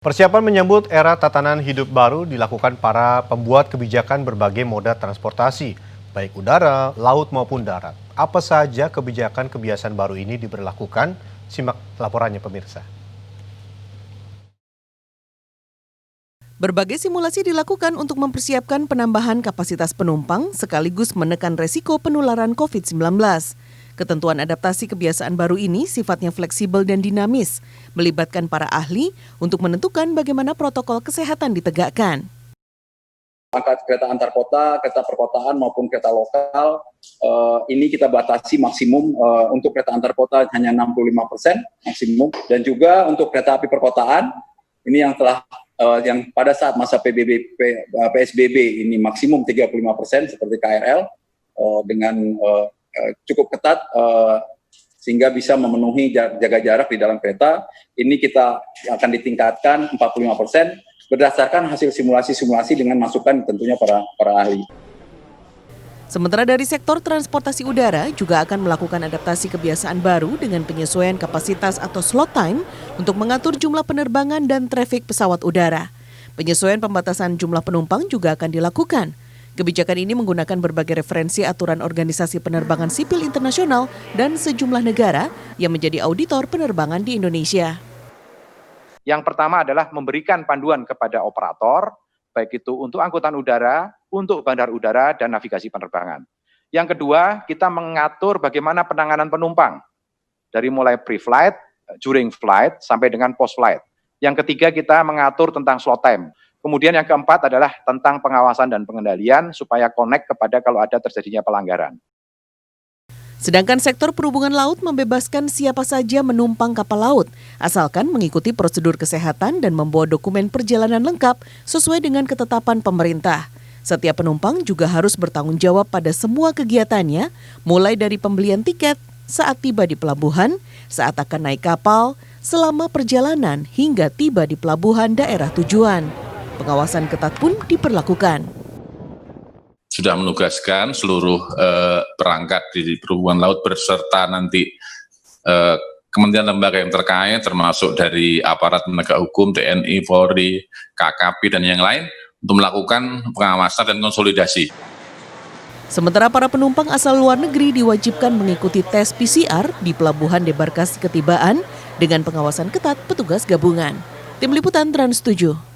Persiapan menyambut era tatanan hidup baru dilakukan para pembuat kebijakan berbagai moda transportasi, baik udara, laut maupun darat. Apa saja kebijakan kebiasaan baru ini diberlakukan? Simak laporannya pemirsa. Berbagai simulasi dilakukan untuk mempersiapkan penambahan kapasitas penumpang sekaligus menekan resiko penularan COVID-19. Ketentuan adaptasi kebiasaan baru ini sifatnya fleksibel dan dinamis, melibatkan para ahli untuk menentukan bagaimana protokol kesehatan ditegakkan. Angkat kereta antar kota, kereta perkotaan maupun kereta lokal, ini kita batasi maksimum untuk kereta antar kota hanya 65% maksimum, dan juga untuk kereta api perkotaan ini yang telah yang pada saat masa PSBB ini maksimum 35% seperti KRL dengan cukup ketat sehingga bisa memenuhi jaga jarak di dalam kereta. Ini kita akan ditingkatkan 45% berdasarkan hasil simulasi-simulasi dengan masukan tentunya para ahli. Sementara dari sektor transportasi udara juga akan melakukan adaptasi kebiasaan baru dengan penyesuaian kapasitas atau slot time untuk mengatur jumlah penerbangan dan trafik pesawat udara. Penyesuaian pembatasan jumlah penumpang juga akan dilakukan. Kebijakan ini menggunakan berbagai referensi aturan organisasi penerbangan sipil internasional dan sejumlah negara yang menjadi auditor penerbangan di Indonesia. Yang pertama adalah memberikan panduan kepada operator, baik itu untuk angkutan udara, untuk bandar udara, dan navigasi penerbangan. Yang kedua, kita mengatur bagaimana penanganan penumpang, dari mulai pre-flight, during flight, sampai dengan post-flight. Yang ketiga, kita mengatur tentang slot time. Kemudian yang keempat adalah tentang pengawasan dan pengendalian supaya connect kepada kalau ada terjadinya pelanggaran. Sedangkan sektor perhubungan laut membebaskan siapa saja menumpang kapal laut, asalkan mengikuti prosedur kesehatan dan membawa dokumen perjalanan lengkap sesuai dengan ketetapan pemerintah. Setiap penumpang juga harus bertanggung jawab pada semua kegiatannya, mulai dari pembelian tiket, saat tiba di pelabuhan, saat akan naik kapal, selama perjalanan hingga tiba di pelabuhan daerah tujuan. Pengawasan ketat pun diperlakukan. Sudah menugaskan seluruh perangkat di perhubungan laut berserta nanti kementerian lembaga yang terkait termasuk dari aparat penegak hukum, TNI, Polri, KKP dan yang lain untuk melakukan pengawasan dan konsolidasi. Sementara para penumpang asal luar negeri diwajibkan mengikuti tes PCR di pelabuhan debarkasi ketibaan dengan pengawasan ketat petugas gabungan. Tim Liputan Trans 7.